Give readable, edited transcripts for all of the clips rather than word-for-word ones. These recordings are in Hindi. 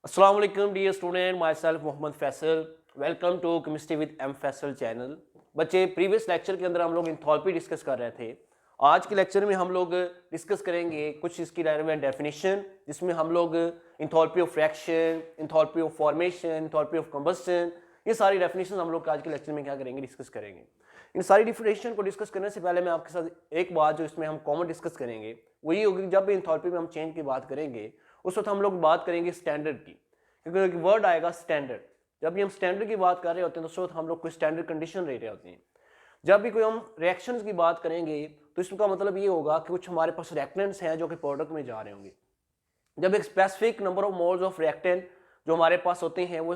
अस्सलाम वालेकुम dear student, myself Mohammad Faisal. Welcome to chemistry with M Faisal channel. बच्चे, प्रीवियस लेक्चर के अंदर हम लोग इंथॉल्पी डिस्कस कर रहे थे। आज के लेक्चर में हम लोग डिस्कस करेंगे कुछ इसकी रेलेवेंट डेफिनेशन, जिसमें हम लोग enthalpy of reaction, enthalpy of formation, enthalpy of combustion, ये सारी डेफिनेशन हम लोग आज के लेक्चर में क्या करेंगे, डिस्कस करेंगे। इन सारी डेफिनेशन को डिस्कस करने से पहले मैं आपके साथ एक बात जो इसमें हम कॉमन डिस्कस करेंगे वही होगी, जब भी इंथॉल्पी में हम चेंज की बात करेंगे उस वक्त हम लोग बात करेंगे स्टैंडर्ड की, क्योंकि एक वर्ड आएगा स्टैंडर्ड। जब भी हम स्टैंडर्ड की बात कर रहे होते हैं तो उस वक्त हम लोग कोई स्टैंडर्ड कंडीशन ले रहे होते हैं। जब भी कोई हम रिएक्शंस की बात करेंगे तो इसका मतलब ये होगा कि कुछ हमारे पास रिएक्टेंट्स हैं जो कि प्रोडक्ट में जा रहे होंगे। जब एक specific number of moles of reactant जो हमारे पास होते हैं वो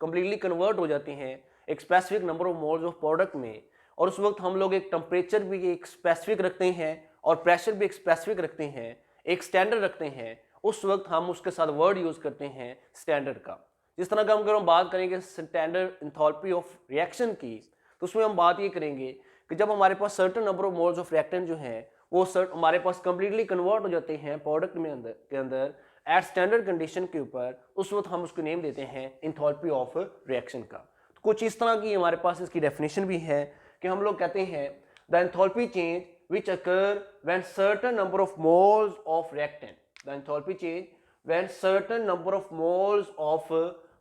कंप्लीटली कन्वर्ट हो जाती हैं एक specific number of moles of product में, और उस वक्त हम लोग एक टेम्परेचर भी एक स्पेसिफिक रखते हैं और प्रेशर भी एक स्पेसिफिक रखते हैं, एक स्टैंडर्ड रखते हैं। उस वक्त हम उसके साथ वर्ड यूज करते हैं स्टैंडर्ड का। जिस तरह का अगर हम बात करेंगे स्टैंडर्ड इंथॉल्पी ऑफ रिएक्शन की, तो उसमें हम बात ये करेंगे कि जब हमारे पास certain number of moles of reactant जो हैं वो हमारे पास कंप्लीटली कन्वर्ट हो जाते हैं प्रोडक्ट में अंदर एट स्टैंडर्ड कंडीशन के ऊपर, उस वक्त हम उसको नेम देते हैं इंथॉल्पी ऑफ रिएक्शन का। तो कुछ इस तरह की हमारे पास इसकी डेफिनेशन भी है कि हम लोग कहते हैं the enthalpy change which occur when certain number of moles of reactant, the enthalpy change when certain number of moles of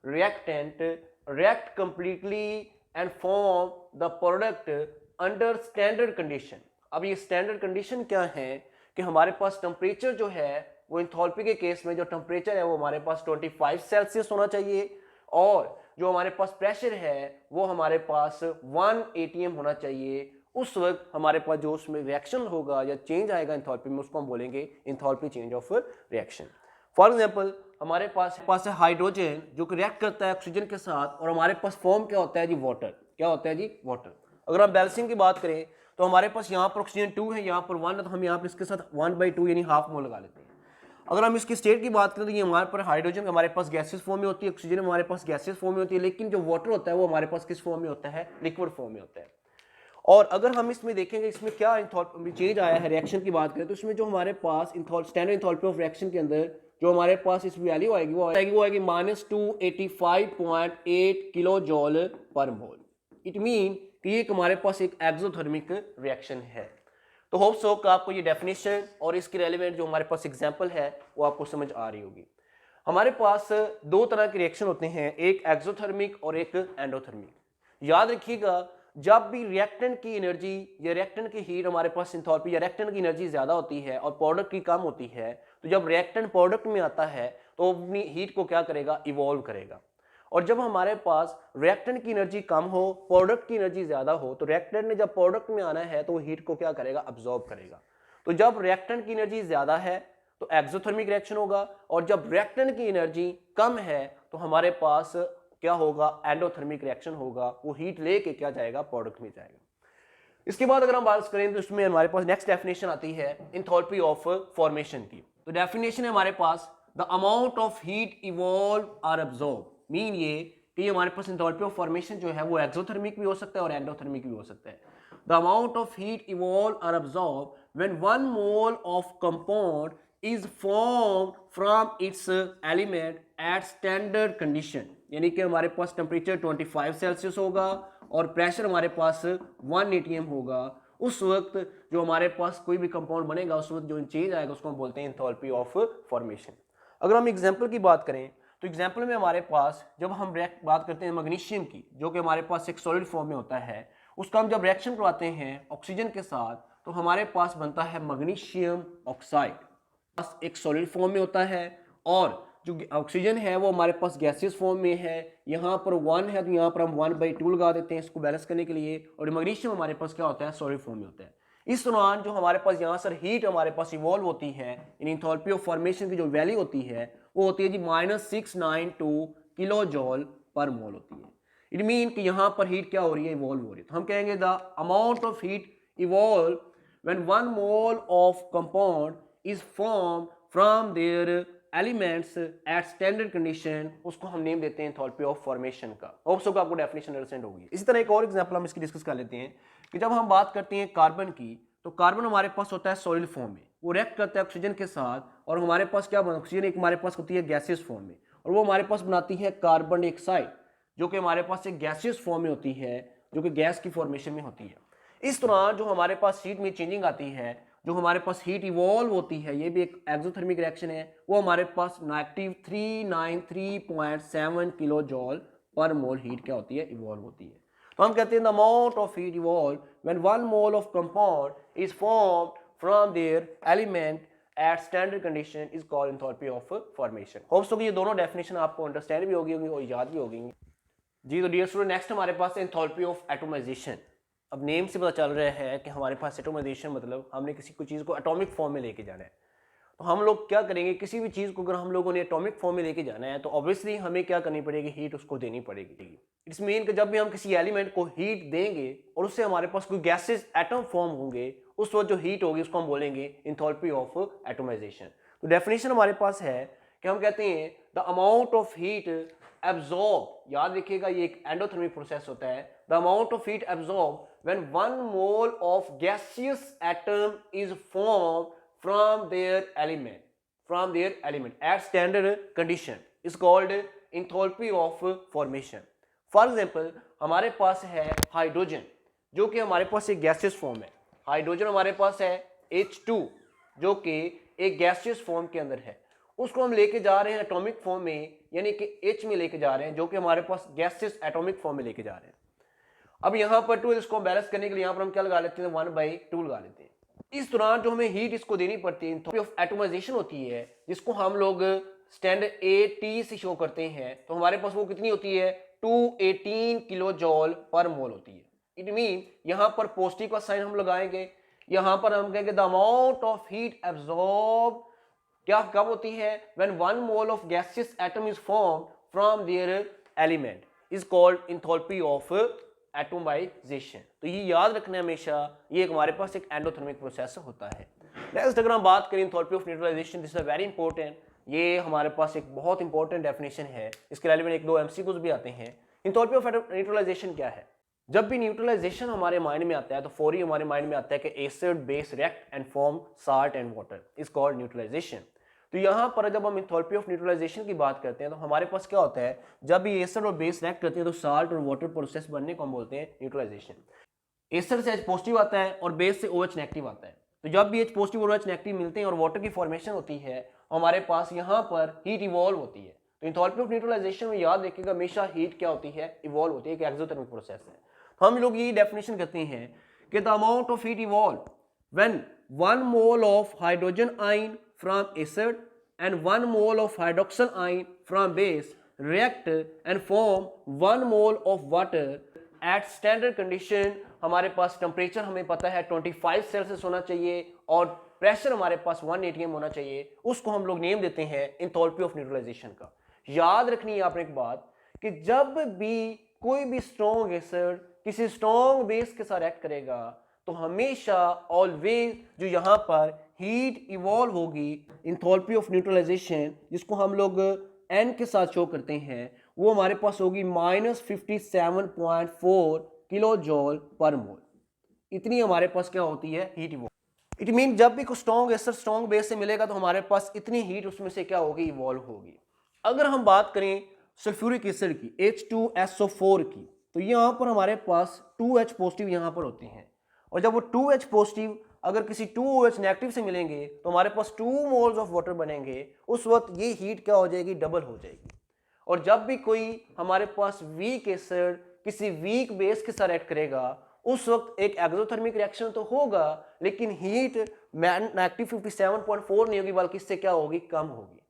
reactant react completely and form the product under standard condition। अब ये standard condition क्या है कि हमारे पास टेम्परेचर जो है वो इंथॉल्पी के केस में जो टेम्परेचर है वो हमारे पास 25 सेल्सियस होना चाहिए, और जो हमारे पास प्रेशर है वो हमारे पास 1 atm होना चाहिए। उस वक्त हमारे पास जो उसमें रिएक्शन होगा या चेंज आएगा इंथॉल्पी में, उसको हम बोलेंगे enthalpy change of reaction. For example हमारे पास है हाइड्रोजन जो कि रिएक्ट करता है ऑक्सीजन के साथ, और हमारे पास फॉर्म क्या होता है जी, वाटर। क्या होता है जी, वाटर। अगर हम बैलेंसिंग की बात करें तो हमारे पास यहाँ पर ऑक्सीजन 2 है, यहाँ पर 1 है, तो हम यहाँ पर इसके साथ 1/2 यानी हाफ मोल लगा लेते हैं। अगर हम इसकी स्टेट की बात करें तो ये हमारे पर हाइड्रोजन हमारे पास गैसेस फॉर्म में होती है, ऑक्सीजन हमारे पास गैसेस फॉर्म में होती है, लेकिन जो वाटर होता है वो हमारे पास किस फॉर्म में होता है, लिक्विड फॉर्म में होता है। और अगर हम इसमें देखेंगे इसमें क्या इंथॉल्पी चेंज आया है रिएक्शन की बात करें तो इसमें जो हमारे पास स्टैंडर्ड इंथॉल्पी ऑफ रिएक्शन के अंदर जो हमारे पास इस वैल्यू आएगी वो आएगी -285.8 किलो जॉल पर मोल। इट मीन कि ये हमारे पास एक एक्सोथर्मिक रिएक्शन है। तो होप सो कि आपको ये डेफिनेशन और इसकी रेलेवेंट जो हमारे पास एग्जांपल है वो आपको समझ आ रही होगी। हमारे पास दो तरह के रिएक्शन होते हैं, एक एक्सोथर्मिक और एक एंडोथर्मिक। याद रखिएगा, जब भी रिएक्टेंट की एनर्जी या रिएक्टेंट की हीट हमारे पास इंथॉल्पी या रिएक्टेंट की एनर्जी ज्यादा होती है और प्रोडक्ट की कम होती है, तो जब रिएक्टेंट प्रोडक्ट में आता है तो अपनी हीट को क्या करेगा, इवॉल्व करेगा। और जब हमारे पास रिएक्टेंट की एनर्जी कम हो, प्रोडक्ट की एनर्जी ज्यादा हो, तो रिएक्टेंट ने जब प्रोडक्ट में आना है तो वो हीट को क्या करेगा, अब्सॉर्ब करेगा। तो जब रिएक्टेंट की एनर्जी ज्यादा है तो एक्सोथर्मिक रिएक्शन होगा, और जब रिएक्टेंट की एनर्जी कम है तो हमारे पास क्या होगा, एंडोथर्मिक रिएक्शन होगा। वो हीट लेके क्या जाएगा, प्रोडक्ट में जाएगा। इसके बाद अगर हम बात करें तो इसमें हमारे पास नेक्स्ट डेफिनेशन आती है इंथॉल्पी ऑफ फॉर्मेशन की। तो डेफिनेशन है हमारे पास the amount of heat evolve or absorb. Mean ये कि हमारे पास इंथॉल्पी ऑफ फॉर्मेशन जो है वो एक्सोथर्मिक भी हो सकता है और एंडोथर्मिक भी हो सकता है। The amount of heat evolve or absorb when 1 mole of compound is formed from its element at standard condition। यानी कि हमारे पास टेम्परेचर 25 सेल्सियस होगा और प्रेशर हमारे पास 1 atm होगा। उस वक्त जो हमारे पास कोई भी कंपाउंड बनेगा उस वक्त जो चेंज आएगा उसको हम बोलते हैं इंथॉल्पी ऑफ फॉर्मेशन। अगर हम एग्जांपल की बात करें तो एग्जांपल में हमारे पास जब हम बात करते हैं मैग्नीशियम की, जो कि हमारे पास एक सॉलिड फॉर्म में होता है, उसका हम जब रिएक्शन करवाते हैं ऑक्सीजन के साथ तो हमारे पास बनता है मैग्नीशियम ऑक्साइड। एक सॉलिड फॉर्म में होता है, और जो ऑक्सीजन है वो हमारे पास गैसियस फॉर्म में है। यहाँ पर 1 है तो यहाँ पर हम 1/2 लगा देते हैं इसको बैलेंस करने के लिए, और मैग्नीशियम हमारे पास क्या होता है, सॉलिड फॉर्म में होता है। इस दौरान जो हमारे पास यहाँ सर हीट हमारे पास इवॉल्व होती है, इन इंथॉल्पी ऑफ फॉर्मेशन की जो वैल्यू होती है वो होती है जी -692 किलो जॉल पर मोल होती है। इट मीन कि यहाँ पर हीट क्या हो रही है, इवॉल्व हो रही है। तो हम कहेंगे the amount of heat evolve when 1 mole of compound is formed from their elements at standard condition, उसको हम नेम देते हैं enthalpy of formation का। ऑप्शन का आपको डेफिनेशन अंडरस्टैंड होगी। इसी तरह एक और एग्जांपल हम इसकी डिस्कस कर लेते हैं कि जब हम बात करते हैं कार्बन की, तो कार्बन हमारे पास होता है सॉलिड फॉर्म में, वो रिएक्ट करता है ऑक्सीजन के साथ, और हमारे पास क्या ऑक्सीजन एक हमारे पास होती है गैसियस फॉर्म में, और वो हमारे पास बनाती है कार्बन डाइऑक्साइड, जो कि हमारे पास एक गैसियस फॉर्म में होती है, जो कि गैस की फॉर्मेशन में होती है। इस दौरान जो हमारे पास हीट में चेंजिंग आती है, जो हमारे पास हीट इवॉल्व होती है, ये भी एक एक्सोथर्मिक रिएक्शन है, वो हमारे पास नेगेटिव 393.7 किलो जॉल पर मोल हीट क्या होती है, इवॉल्व होती है। तो हम कहते हैं the amount of heat evolve when 1 mole of compound is formed from their element at standard condition is called enthalpy of formation. होप्स सो कि ये दोनों डेफिनेशन आपको अंडरस्टैंड भी होगी और याद भी होगी। जी तो डियर स्टूडेंट, नेक्स्ट हमारे पास एंथैल्पी ऑफ एटोमाइजेशन। अब नेम से पता चल रहा है कि हमारे पास एटोमाइजेशन मतलब हमने किसी को चीज़ को एटॉमिक फॉर्म में लेके जाना है। तो हम लोग क्या करेंगे, किसी भी चीज़ को अगर हम लोगों ने एटॉमिक फॉर्म में लेके जाना है तो ऑब्वियसली हमें क्या करनी पड़ेगी, हीट उसको देनी पड़ेगी। इट्स मीन कि जब भी हम किसी एलिमेंट को हीट देंगे और उससे हमारे पास कोई गैसेस एटम फॉर्म होंगे, उस वक्त जो हीट होगी उसको हम बोलेंगे एंथैल्पी ऑफ एटोमाइजेशन। तो डेफिनेशन हमारे पास है कि हम कहते हैं the amount of heat absorb, याद रखिएगा ये एक एंडोथर्मिक प्रोसेस होता है, the amount of heat absorb when 1 mole of gaseous atom is formed from their element at standard condition is called enthalpy of formation. For example, हमारे पास है हाइड्रोजन, जो कि हमारे पास एक गैसियस फॉर्म है। हाइड्रोजन हमारे पास है H2, जो कि एक गैसियस फॉर्म के अंदर है। उसको हम लेके जा रहे हैं एटॉमिक फॉर्म में, यानी कि H में लेके जा रहे हैं, जो कि हमारे पास गैसियस एटॉमिक फॉर्म में लेके जा रहे हैं। अब यहाँ पर 2 इसको बैलेंस करने के लिए यहाँ पर हम क्या लगा लेते हैं, 1/2 लगा लेते हैं। इस दौरान जो हमें हीट इसको देनी पड़ती है एंथैल्पी ऑफ एटोमाइजेशन होती है, जिसको हम लोग स्टैंडर्ड AT से शो करते हैं। तो हमारे पास वो कितनी होती है, 218 किलो जॉल पर मोल होती है। इट मीन यहाँ पर पॉजिटिव का साइन हम लगाएंगे, यहाँ पर हम कहेंगे the amount of heat absorb क्या कब होती है, when 1 mole of gaseous atom is formed from their element is called enthalpy of atomization. तो ये याद रखना हमेशा, ये हमारे पास एक एंडोथर्मिक प्रोसेस होता है। नेक्स्ट अगर हम बात करें enthalpy of neutralization, this is very important. ये हमारे पास एक बहुत इंपॉर्टेंट डेफिनेशन है, इसके रिलेवेंट 1-2 MCQs भी आते हैं। एंथैल्पी ऑफ न्यूट्रलाइजेशन क्या है? जब भी न्यूट्रलाइजेशन हमारे माइंड में आता है तो फौरी हमारे माइंड में आता है कि acid base react and form salt and water is called neutralization. तो यहाँ पर जब हम एंथैल्पी ऑफ न्यूट्रलाइजेशन की बात करते हैं तो हमारे पास क्या होता है, जब भी एसिड और बेस रिएक्ट करते हैं तो साल्ट और वाटर प्रोसेस बनने को हम बोलते हैं न्यूट्रलाइजेशन। एसिड से H पॉजिटिव आता है और बेस से OH नेगेटिव आता है। तो जब भी H पॉजिटिव और OH नेगेटिव मिलते हैं और वाटर की फॉर्मेशन होती है, हमारे पास यहाँ पर हीट इवॉल्व होती है। तो एंथैल्पी ऑफ न्यूट्रलाइजेशन में याद रखिएगा हमेशा हीट क्या होती है, इवॉल्व होती है, एक एक्सोथर्मिक प्रोसेस है। तो हम लोग ये डेफिनेशन करते हैं कि the amount of heat evolve when 1 mole of hydrogen ion from acid and 1 mole of hydroxyl ion from base react and form 1 mole of water at standard condition। हमारे पास टेम्परेचर हमें पता है 25 सेल्सियस होना चाहिए और प्रेशर हमारे पास 1 atm होना चाहिए। उसको हम लोग नेम देते हैं एंथैल्पी ऑफ न्यूट्रलाइजेशन का। याद रखनी है आपने एक बात कि जब भी कोई भी स्ट्रॉन्ग एसिड किसी स्ट्रॉन्ग बेस के साथ एक्ट करेगा तो हमेशा ऑलवेज जो यहाँ पर हीट इवॉल्व होगी एंथैल्पी ऑफ न्यूट्रलाइजेशन, जिसको हम लोग N के साथ शो करते हैं, वो हमारे पास होगी -57.4 किलो जॉल पर मोल। इतनी हमारे पास क्या होती है, हीट इवॉल्व। इट मीन जब भी कोई स्ट्रॉन्ग एसिड स्ट्रॉन्ग बेस से मिलेगा तो हमारे पास इतनी हीट उसमें से क्या होगी, इवॉल्व होगी। अगर हम बात करें सल्फ्यूरिक एसिड की, H2SO4 की, तो यहाँ पर हमारे पास 2H पॉजिटिव यहाँ पर होते हैं, और जब वो 2H पॉजिटिव अगर किसी 2OH नेगेटिव से मिलेंगे तो हमारे पास 2 मोल्स ऑफ वाटर बनेंगे। उस वक्त ये हीट क्या हो जाएगी, डबल हो जाएगी। और जब भी कोई हमारे पास वीक एसिड किसी वीक बेस के साथ रिएक्ट करेगा उस वक्त एक एक्सोथर्मिक रिएक्शन तो होगा, लेकिन हीट नेगेटिव 57.4 नहीं होगी, बल्कि इससे क्या होगी, कम होगी।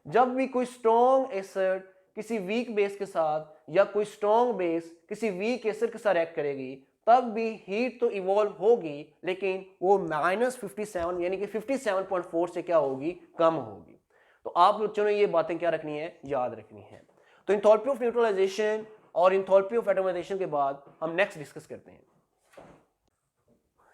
जब भी कोई स्ट्रॉन्ग एसिड किसी वीक बेस के साथ या कोई स्ट्रॉन्ग बेस किसी वीक एसिड के साथ रिएक्ट करेगी तब भी हीट तो इवॉल्व होगी, लेकिन वो -57 यानी कि 57.4 से क्या होगी, कम होगी। तो आप बच्चों ने ये बातें क्या रखनी है, याद रखनी है। तो एंथैल्पी ऑफ न्यूट्रलाइजेशन और एंथैल्पी ऑफ एटोमाइजेशन के बाद हम नेक्स्ट डिस्कस करते हैं।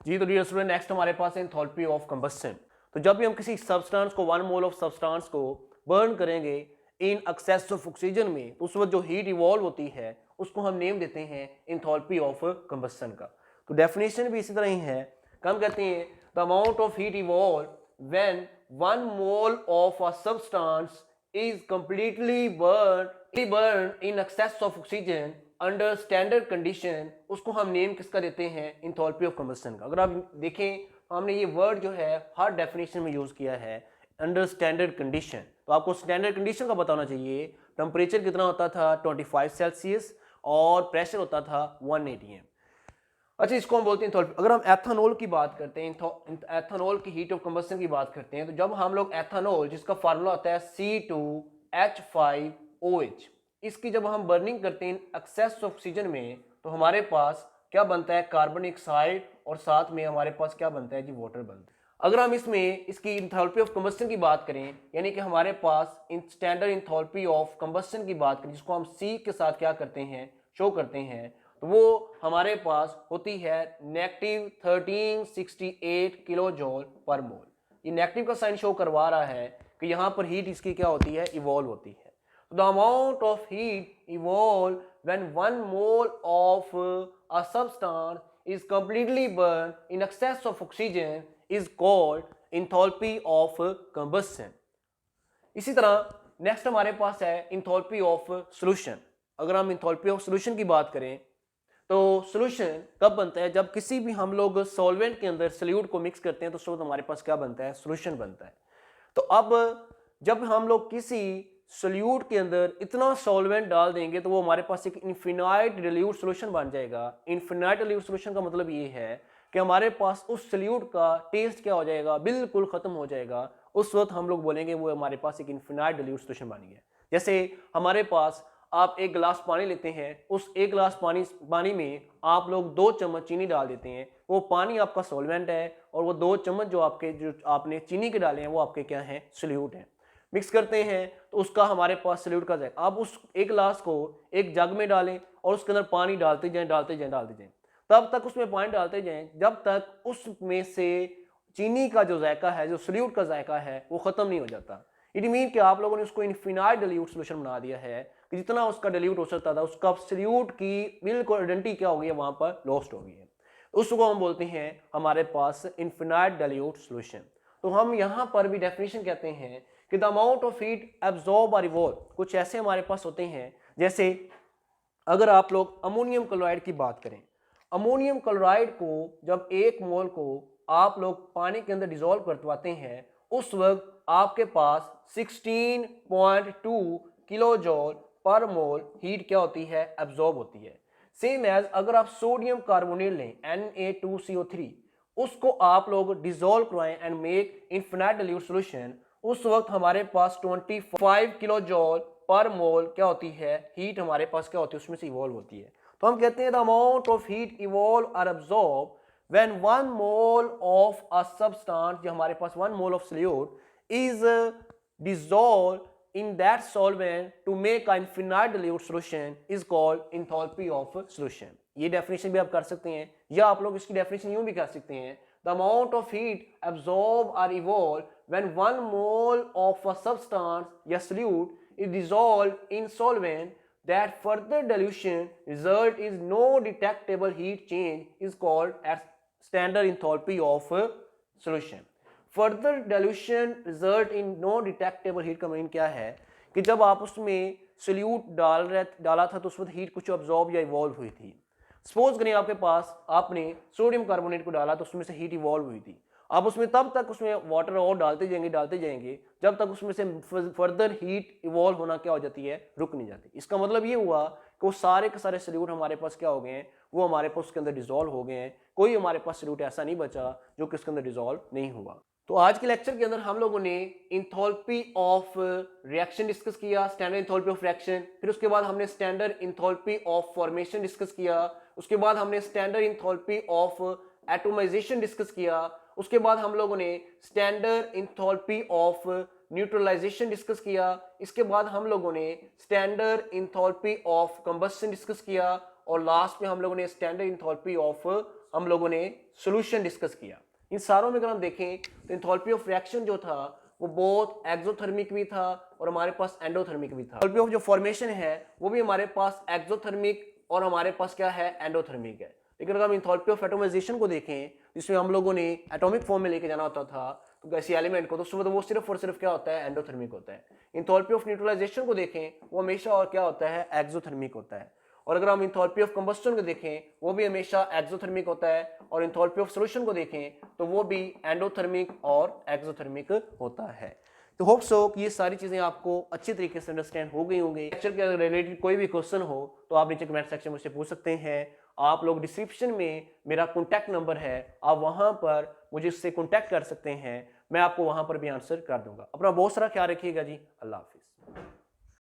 जी तो डियर स्टूडेंट, नेक्स्ट हमारे पास है एंथैल्पी ऑफ कंबस्शन। तो जब भी हम किसी सब्सटेंस को 1 मोल ऑफ सब्सटेंस को बर्न करेंगे इन एक्सेस ऑफ ऑक्सीजन में, उस वक्त जो हीट इवॉल्व होती है उसको हम नेम देते हैं एंथैल्पी ऑफ कंबस्शन का। तो डेफिनेशन भी इसी तरह ही है, हम कहते हैं the amount of heat evolve when 1 mole of a substance is completely burned in excess of oxygen under standard condition, उसको हम नेम किसका देते हैं, इंथैल्पी ऑफ कंबस्शन का। अगर आप देखें हमने ये वर्ड जो है हर डेफिनेशन में यूज किया है, अंडर स्टैंडर्ड कंडीशन। तो आपको स्टैंडर्ड कंडीशन का पता होना चाहिए। टेम्परेचर कितना होता था 25 सेल्सियस और प्रेशर होता था 1 atm। अच्छा, इसको हम बोलते हैं एंथैल्पी। अगर हम एथेनॉल की बात करते हैं, एथेनॉल की हीट ऑफ कंबस्शन की बात करते हैं, तो जब हम लोग एथेनॉल जिसका फार्मूला होता है C2H5OH, इसकी जब हम बर्निंग करते हैं एक्सेस ऑक्सीजन में, तो हमारे पास क्या बनता है, कार्बन डाइऑक्साइड, और साथ में हमारे पास क्या बनता है जी, वाटर बनता है। अगर हम इसमें इसकी इंथैल्पी ऑफ कंबस्शन की बात करें, यानी कि हमारे पास स्टैंडर्ड इंथैल्पी ऑफ कंबस्शन की बात करें, जिसको हम C के साथ क्या करते हैं, शो करते हैं, तो वो हमारे पास होती है -1368 किलो जॉल पर मोल। ये नेगेटिव का साइन शो करवा रहा है कि यहाँ पर हीट इसकी क्या होती है, इवॉल्व होती है। The amount of heat evolve when 1 mole of a substance is completely burn in excess of oxygen is called enthalpy of combustion. इसी तरह नेक्स्ट हमारे पास है इंथैल्पी ऑफ सॉल्यूशन। अगर हम इंथैल्पी ऑफ सॉल्यूशन की बात करें, तो सॉल्यूशन कब बनता है, जब किसी भी हम लोग सॉल्वेंट के अंदर सॉल्यूट को मिक्स करते हैं, तो उस वक्त हमारे पास क्या बनता है, सॉल्यूशन बनता है। तो अब जब हम लोग किसी सॉल्यूट के अंदर इतना सॉल्वेंट डाल देंगे, तो वो हमारे पास एक इनफिनाइट डिल्यूट सॉल्यूशन बन जाएगा। इनफिनाइट डिल्यूट सॉल्यूशन का मतलब ये है कि हमारे पास उस सॉल्यूट का टेस्ट क्या हो जाएगा, बिल्कुल खत्म हो जाएगा। उस वक्त हम लोग बोलेंगे वो हमारे पास एक इनफिनाइट डिल्यूट सॉल्यूशन बन गया। जैसे हमारे पास आप एक गिलास पानी लेते हैं, उस एक गिलास पानी में आप लोग 2 चम्मच चीनी डाल देते हैं, वो पानी आपका सॉल्वेंट है, और वो 2 चम्मच जो आपने चीनी के डाले हैं वो आपके क्या हैं, सॉल्यूट हैं। मिक्स करते हैं तो उसका हमारे पास सॉल्यूट का जाएगा। आप उस एक गिलास को एक जग में डालें और उसके अंदर पानी डालते जाएं तब तक उसमें पानी डालते जाएं जब तक उसमें से चीनी का जो जायका है, जो सॉल्यूट का जायका है, वो खत्म नहीं हो जाता। इट मीन कि आप लोगों ने उसको इनफिनाइट डिल्यूट सॉल्यूशन बना दिया है कि जितना उसका डिल्यूट हो सकता था, उसका सॉल्यूट की बिल्कुल आइडेंटिटी क्या हो गई है, वहां पर लॉस्ट हो गई है। उसको हम बोलते हैं हमारे पास इनफिनाइट डिल्यूट सॉल्यूशन। तो हम यहाँ पर भी डेफिनेशन कहते हैं कि the amount of heat absorb और इवॉल्व, कुछ ऐसे हमारे पास होते हैं, जैसे अगर आप लोग अमोनियम क्लोराइड की बात करें, अमोनियम क्लोराइड को जब 1 मोल को आप लोग पानी के अंदर डिसॉल्व करवाते हैं, उस वक्त आपके पास 16.2 किलो जॉल पर मोल हीट क्या होती है, एब्जॉर्ब होती है। सेम एज अगर आप सोडियम कार्बोनेट लें Na2CO3, उसको आप लोग डिसॉल्व करवाएं and make infinite dilute solution, उस वक्त हमारे पास 25 किलो जॉल पर मोल क्या होती है, हीट हमारे पास क्या होती है, उसमें से इवॉल्व होती है। तो हम कहते हैं the amount of heat evolve और absorb when 1 mole of a substance, जो हमारे पास 1 mole of solute is dissolved in that solvent to make an infinite dilute solution is called enthalpy of solution। ये डेफिनेशन भी आप कर सकते हैं, या आप लोग इसकी डेफिनेशन यूं भी कर सकते हैं, the amount of heat absorbed or evolved when 1 mole of a substance या solute is dissolved in solvent that further dilution result is no detectable heat change is called as standard enthalpy of solution। Further dilution result in no detectable heat का मीन क्या है कि जब आप उसमें सॉल्यूट डाला था, तो उस वक्त हीट कुछ ऑब्जॉर्ब या इवॉल्व हुई थी। सपोज करें आपके पास आपने सोडियम कार्बोनेट को डाला, तो उसमें से हीट इवॉल्व हुई थी। आप उसमें तब तक उसमें वाटर और डालते जाएंगे जब तक उसमें से फर्दर हीट इवॉल्व होना क्या हो जाती है, रुक नहीं जाती। इसका मतलब ये हुआ कि वो सारे के सारे सॉल्यूट हमारे पास क्या हो गए हैं, वो हमारे पास उसके अंदर डिसॉल्व हो गए हैं। कोई हमारे पास सॉल्यूट ऐसा नहीं बचा जो कि उसके अंदर डिसॉल्व नहीं हुआ। तो आज के लेक्चर के अंदर हम लोगों ने इंथैल्पी ऑफ रिएक्शन डिस्कस किया, स्टैंडर्ड इंथैल्पी ऑफ रिएक्शन, फिर उसके बाद हमने standard enthalpy of formation discuss किया, उसके बाद हमने standard enthalpy of atomization discuss किया, उसके बाद हम लोगों ने standard enthalpy of neutralization discuss किया, इसके बाद हम लोगों ने standard enthalpy of combustion discuss किया, और लास्ट में हम लोगों ने स्टैंडर्ड इंथैल्पी ऑफ हम लोगों ने सॉल्यूशन डिस्कस किया। इन सारों में अगर हम देखें तो इंथैल्पी ऑफ रिएक्शन जो था वो बहुत एक्सोथर्मिक भी था और हमारे पास एंडोथर्मिक भी था। इंथैल्पी ऑफ जो फॉर्मेशन है वो भी हमारे पास एक्सोथर्मिक और हमारे पास क्या है, एंडोथर्मिक है। लेकिन अगर हम इंथैल्पी ऑफ एटोमाइजेशन को देखें, जिसमें हम लोगों ने एटॉमिक फॉर्म में लेके जाना होता था, तो किसी एलिमेंट को, तो उसमें तो वो सिर्फ और सिर्फ क्या होता है, एंडोथर्मिक होता है। इंथैल्पी ऑफ न्यूट्रलाइजेशन को देखें वो हमेशा और क्या होता है, एक्सोथर्मिक होता है। और अगर हम इंथैल्पी ऑफ कंबस्टन को देखें वो भी हमेशा एक्सोथर्मिक होता है। और इंथैल्पी ऑफ सॉल्यूशन को देखें तो वो भी एंडोथर्मिक और एक्सोथर्मिक होता है। तो होप सो कि ये सारी चीजें आपको अच्छी तरीके से अंडरस्टैंड हो गई होंगी। लेक्चर के रिलेटेड कोई भी क्वेश्चन हो तो आप नीचे कमेंट सेक्शन में मुझसे पूछ सकते हैं। आप लोग डिस्क्रिप्शन में मेरा कॉन्टैक्ट नंबर है, आप वहां पर मुझे उससे कॉन्टैक्ट कर सकते हैं, मैं आपको वहां पर भी आंसर कर दूंगा। अपना बहुत सारा ख्याल रखिएगा जी। अल्लाह हाफिज।